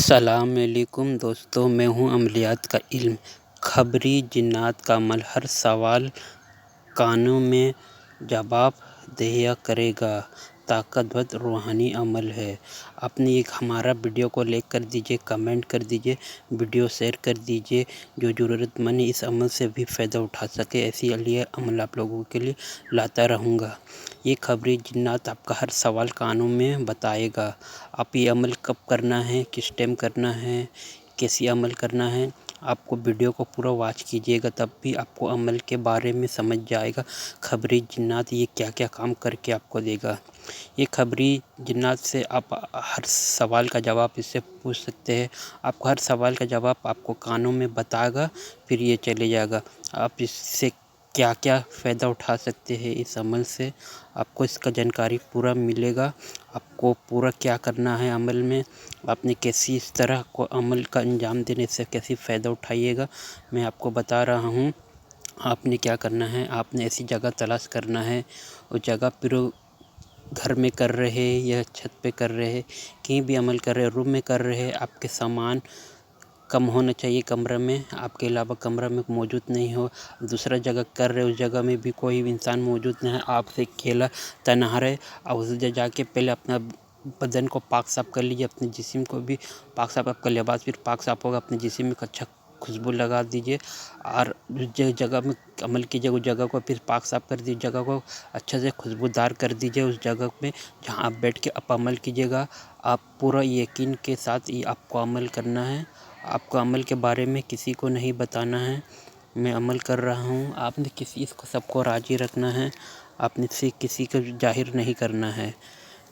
السلام علیکم دوستوں، میں ہوں عملیات کا علم۔ خبری جنات کا عمل ہر سوال کانوں میں جواب دہیا کرے گا۔ طاقتور روحانی عمل ہے۔ اپنی ایک ہمارا ویڈیو کو لائک کر دیجئے، کمنٹ کر دیجئے، ویڈیو شیئر کر دیجئے، جو ضرورت مند اس عمل سے بھی فائدہ اٹھا سکے۔ ایسی عمل آپ لوگوں کے لیے لاتا رہوں گا۔ یہ خبری جنات آپ کا ہر سوال کانوں میں بتائے گا۔ آپ یہ عمل کب کرنا ہے، کس ٹائم کرنا ہے، کیسے عمل کرنا ہے، آپ کو ویڈیو کو پورا واچ کیجئے گا، تب بھی آپ کو عمل کے بارے میں سمجھ جائے گا۔ خبری جنات یہ کیا کیا کام کر کے آپ کو دے گا۔ یہ خبری جنات سے آپ ہر سوال کا جواب اس سے پوچھ سکتے ہیں۔ آپ کو ہر سوال کا جواب آپ کو کانوں میں بتائے گا، پھر یہ چلے جائے گا۔ آپ اس سے کیا کیا فائدہ اٹھا سکتے ہیں، اس عمل سے آپ کو اس کا جانکاری پورا ملے گا۔ آپ کو پورا کیا کرنا ہے عمل میں، آپ نے کیسی اس طرح کو عمل کا انجام دینے سے کیسی فائدہ اٹھائیے گا، میں آپ کو بتا رہا ہوں۔ آپ نے کیا کرنا ہے، آپ نے ایسی جگہ تلاش کرنا ہے، اس جگہ پھر گھر میں کر رہے یا چھت پہ کر رہے، کہیں بھی عمل کر رہے، روم میں کر رہے، آپ کے سامان کم ہونا چاہیے کمرہ میں، آپ کے علاوہ کمرہ میں موجود نہیں ہو۔ دوسرا جگہ کر رہے، اس جگہ میں بھی کوئی انسان موجود نہیں ہے، آپ سے اکیلا تنہا رہے، اور اس جگہ جا کے پہلے اپنا بدن کو پاک صاف کر لیجیے، اپنے جسم کو بھی پاک صاف، آپ کا لباس پھر پاک صاف ہوگا، اپنے جسم میں اچھا خوشبو لگا دیجیے، اور جس جگہ میں عمل کیجیے اس جگہ کو پھر پاک صاف کر دیجیے، جگہ کو اچھا سے خوشبودار کر دیجیے۔ اس جگہ میں جہاں آپ بیٹھ کے آپ عمل کیجیے گا، آپ پورا یقین کے ساتھ یہ آپ کو عمل کرنا ہے۔ آپ کو عمل کے بارے میں کسی کو نہیں بتانا ہے، میں عمل کر رہا ہوں، آپ نے اس کو سب کو راضی رکھنا ہے، آپ نے کسی کو ظاہر نہیں کرنا ہے۔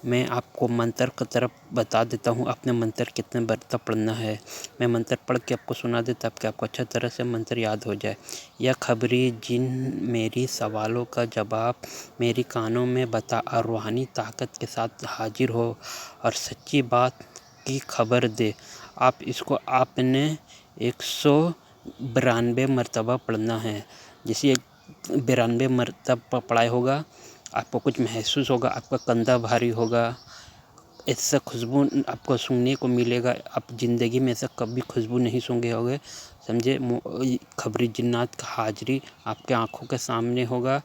میں آپ کو منتر کی طرف بتا دیتا ہوں، اپنے منتر کتنے بار پڑھنا ہے۔ میں منتر پڑھ کے آپ کو سنا دیتا ہوں کہ آپ کو اچھا طرح سے منتر یاد ہو جائے۔ یا خبری جن میری سوالوں کا جواب میری کانوں میں بتا اور روحانی طاقت کے ساتھ حاضر ہو اور سچی بات کی خبر دے۔ اس کو آپ نے 192 مرتبہ پڑھنا ہے۔ جیسے 92 مرتبہ پڑھا ہوگا، آپ کو کچھ محسوس ہوگا، آپ کا کندھا بھاری ہوگا، ایسا خوشبو آپ کو سونگنے کو ملے گا۔ آپ زندگی میں ایسا کبھی خوشبو نہیں سونگے ہوگے، سمجھے۔ خبری جنات کا حاضری آپ کے آنکھوں کے سامنے ہوگا،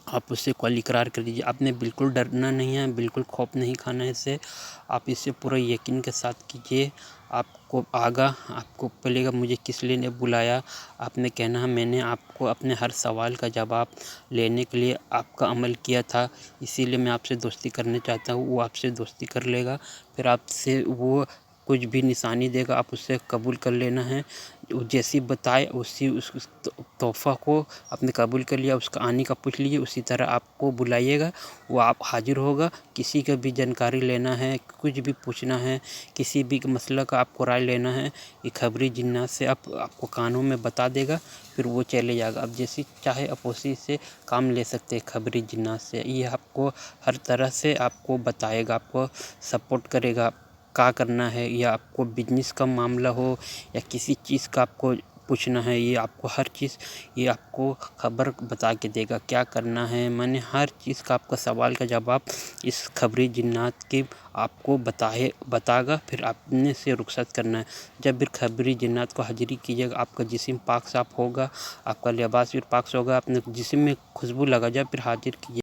آپ اس سے قول اقرار کر دیجیے۔ آپ نے بالکل ڈرنا نہیں ہے، بالکل خوف نہیں کھانا ہے اس سے، آپ اس سے پورا یقین کے ساتھ کیجیے۔ آپ کو آگا، آپ کو بولے گا مجھے کس لیے نے بلایا، آپ نے کہنا ہے میں نے آپ کو اپنے ہر سوال کا جواب لینے کے لیے آپ کا عمل کیا تھا، اسی لیے میں آپ سے دوستی کرنا چاہتا ہوں۔ وہ آپ سے دوستی کر لے گا، پھر آپ سے وہ کچھ بھی نشانی دے گا، آپ اس سے قبول کر لینا ہے۔ جیسی بتائے اسی اس تحفہ کو آپ نے قبول کر لیا، اس کا آنے کا پوچھ لیجیے، اسی طرح آپ کو بلائیے گا، وہ آپ حاضر ہوگا۔ کسی کا بھی جانکاری لینا ہے، کچھ بھی پوچھنا ہے، کسی بھی مسئلہ کا آپ کو رائے لینا ہے، یہ خبری جنات سے آپ کو کانوں میں بتا دے گا، پھر وہ چلے جائے گا۔ اب جیسی چاہے آپ اسی سے کام لے سکتے ہیں خبری جنات سے۔ یہ آپ کو ہر طرح سے آپ کو بتائے گا، آپ کو سپورٹ کرے گا کیا کرنا ہے، یا آپ کو بزنس کا معاملہ ہو یا کسی چیز کا آپ کو پوچھنا ہے، یہ آپ کو ہر چیز یہ آپ کو خبر بتا کے دے گا کیا کرنا ہے۔ میں نے ہر چیز کا آپ کا سوال کا جواب اس خبری جنات کی آپ کو بتا گا، پھر آپ نے سے رخصت کرنا ہے۔ جب بھی خبری جنات کو حاضری کیجیے گا، آپ کا جسم پاک صاف ہوگا، آپ کا لباس بھی پاک صاف ہوگا، اپنے جسم میں خوشبو لگا جائے پھر حاضر کیجیے۔